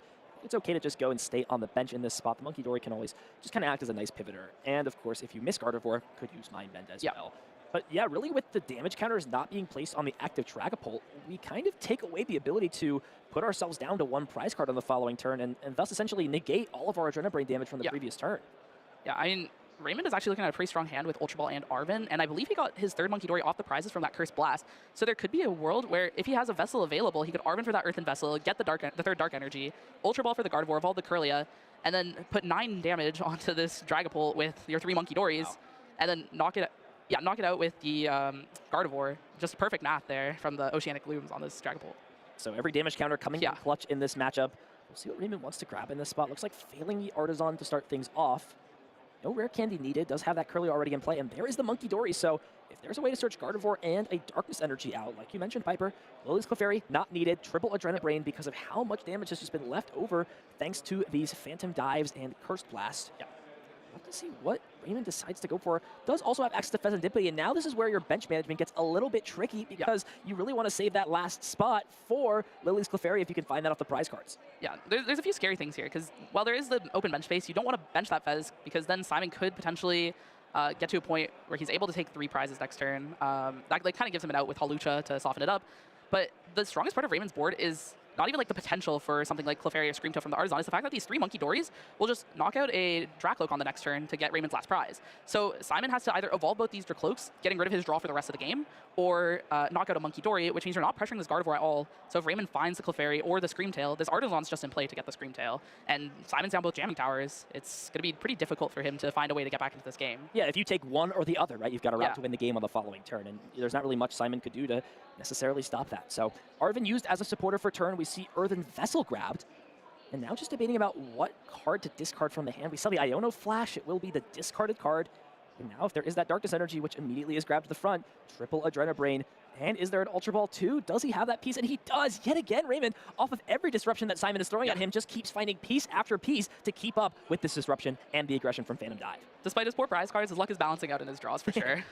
it's okay to just go and stay on the bench in this spot. The Munkidori can always just kind of act as a nice pivoter. And of course, if you miss Gardevoird, could use Mind Bend as well. But yeah, really with the damage counters not being placed on the active Dragapult, we kind of take away the ability to put ourselves down to 1 prize card on the following turn and thus essentially negate all of our Adrenaline Brain damage from the previous turn.
Yeah, I mean, Raymond is actually looking at a pretty strong hand with Ultra Ball and Arven, and I believe he got his 3rd Munkidori off the prizes from that Cursed Blast. So there could be a world where if he has a Vessel available, he could Arven for that Earthen Vessel, get the 3rd Dark Energy, Ultra Ball for the Gardevoird, evolve the Kirlia, and then put 9 damage onto this Dragapult with your 3 Munkidoris, and then knock it out with the Gardevoird. Just perfect math there from the Oceanic Looms on this Dragapult.
So every damage counter coming in clutch in this matchup. We'll see what Raymond wants to grab in this spot. Looks like failing the Artisan to start things off. No rare candy needed, does have that Curly already in play, and there is the Munkidori, so if there's a way to search Gardevoird and a Darkness Energy out, like you mentioned, Piper, Lily's Clefairy, not needed, triple Adrenaline Brain because of how much damage has just been left over thanks to these Phantom Dives and Cursed Blast. We'll have to see what Raymond decides to go for. Does also have access to Pheasantipity, and now this is where your bench management gets a little bit tricky because you really want to save that last spot for Lily's Clefairy if you can find that off the prize cards.
Yeah, there's a few scary things here, because while there is the open bench space, you don't want to bench that Fez, because then Simon could potentially get to a point where he's able to take 3 prizes next turn. That kind of gives him an out with Hawlucha to soften it up. But the strongest part of Raymond's board is not even like the potential for something like Clefairy or Screamtail from the Artisan. It's the fact that these 3 Munkidoris will just knock out a Dracloak on the next turn to get Raymond's last prize. So Simon has to either evolve both these Dracloaks, getting rid of his draw for the rest of the game, or knock out a Munkidori, which means you're not pressuring this Gardevoird at all. So if Raymond finds the Clefairy or the Screamtail, this Artisan's just in play to get the Screamtail. And Simon's down both jamming towers. It's going to be pretty difficult for him to find a way to get back into this game.
Yeah, if you take one or the other, right, you've got a route to win the game on the following turn, and there's not really much Simon could do to necessarily stop that. So Arven used as a supporter for turn. We see Earthen Vessel grabbed, and now just debating about what card to discard from the hand. We saw the Iono Flash. It will be the discarded card. And now if there is that Darkness Energy, which immediately is grabbed to the front, triple Adrenaline Brain. And is there an Ultra Ball too? Does he have that piece? And he does. Yet again, Raymond, off of every disruption that Simon is throwing at him, just keeps finding piece after piece to keep up with this disruption and the aggression from Phantom Dive.
Despite his poor prize cards, his luck is balancing out in his draws for sure.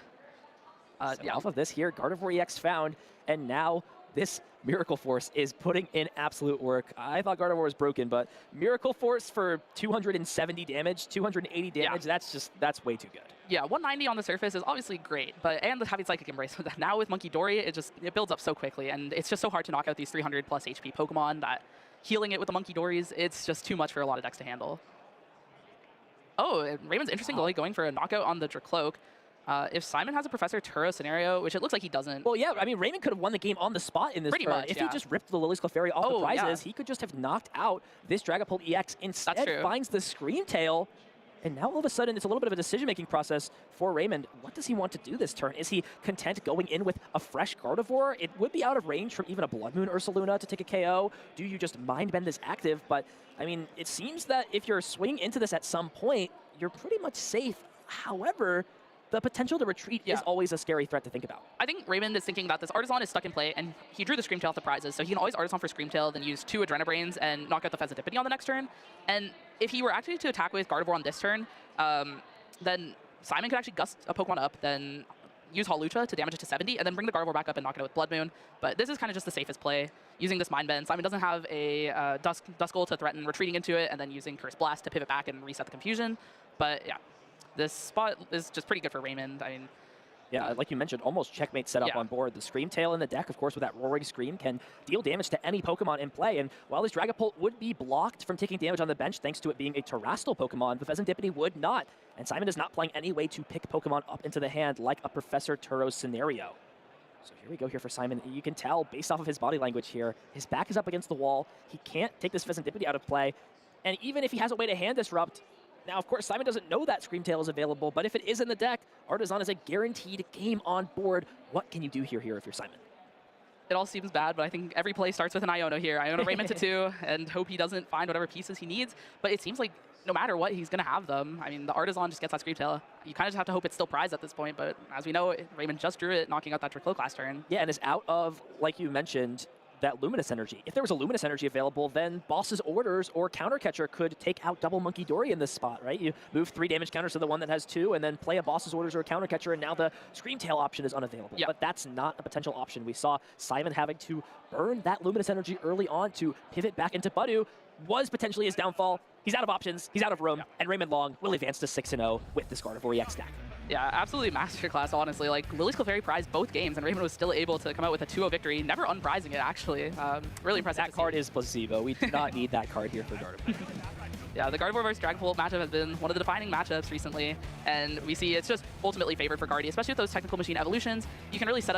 So off of this here, Gardevoird EX found, and now this Miracle Force is putting in absolute work. I thought Gardevoird was broken, but Miracle Force for 270 damage, 280 damage, that's way too good.
Yeah, 190 on the surface is obviously great, but and having Psychic Embrace now with Munkidori, it builds up so quickly, and it's just so hard to knock out these 300 plus HP Pokemon that healing it with the Munkidoris, it's just too much for a lot of decks to handle. Oh, Raymond's interesting going for a knockout on the Dracloak. If Simon has a Professor Turo scenario, which it looks like he doesn't.
Well, yeah, I mean, Raymond could have won the game on the spot in this turn. If he just ripped the Lily's Clefairy off the prizes, he could just have knocked out this Dragapult EX. Instead, finds the Screamtail. And now all of a sudden, it's a little bit of a decision-making process for Raymond. What does he want to do this turn? Is he content going in with a fresh Gardevoird? It would be out of range from even a Blood Moon Ursaluna to take a KO. Do you just Mind Bend this active? But, I mean, it seems that if you're swinging into this at some point, you're pretty much safe. However, the potential to retreat is always a scary threat to think about.
I think Raymond is thinking that this Artisan is stuck in play, and he drew the Screamtail off the prizes, so he can always Artisan for Screamtail, then use 2 Adrenaline Brains and knock out the Pheasantipity on the next turn. And if he were actually to attack with Gardevoird on this turn, then Simon could actually gust a Pokemon up, then use Hawlucha to damage it to 70, and then bring the Gardevoird back up and knock it out with Blood Moon. But this is kind of just the safest play, using this Mind Bend. Simon doesn't have a Duskull to threaten retreating into it, and then using Curse Blast to pivot back and reset the confusion. But yeah, this spot is just pretty good for Raymond. I mean,
yeah, like you mentioned, almost checkmate set up on board. The Screamtail in the deck, of course, with that Roaring Scream, can deal damage to any Pokemon in play. And while this Dragapult would be blocked from taking damage on the bench thanks to it being a Terrestrial Pokemon, the Pheasantipity would not. And Simon is not playing any way to pick Pokemon up into the hand like a Professor Turo scenario. So here we go here for Simon. You can tell, based off of his body language here, his back is up against the wall. He can't take this Pheasantipity out of play. And even if he has a way to hand disrupt, now, of course, Simon doesn't know that Screamtail is available, but if it is in the deck, Artisan is a guaranteed game on board. What can you do here if you're Simon?
It all seems bad, but I think every play starts with an Iono here. Iono Raymond to 2, and hope he doesn't find whatever pieces he needs. But it seems like no matter what, he's going to have them. I mean, the Artisan just gets that Screamtail. You kind of just have to hope it's still prized at this point, but as we know, Raymond just drew it, knocking out that Dracloak last turn.
Yeah, and is out of, like you mentioned, that Luminous Energy. If there was a Luminous Energy available, then Boss's Orders or Counter Catcher could take out double Monkey Dory in this spot, right? You move 3 damage counters to the one that has 2, and then play a Boss's Orders or a Counter Catcher, and now the Screamtail option is unavailable.
Yep.
But that's not a potential option. We saw Simon having to burn that Luminous Energy early on to pivot back into Badu. Was potentially his downfall. He's out of options, he's out of room, and Raymond Long will advance to 6-0 with this Gardevoird EX stack.
Yeah, absolutely masterclass, honestly. Like, Lily's Clefairy prized both games, and Raymond was still able to come out with a 2-0 victory, never unprizing it, actually. Really impressive.
That card is placebo. We do not need that card here for Gardevoird.
Yeah, the Gardevoird versus Dragapult matchup has been one of the defining matchups recently, and we see it's just ultimately favored for Guardy, especially with those technical machine evolutions. You can really set up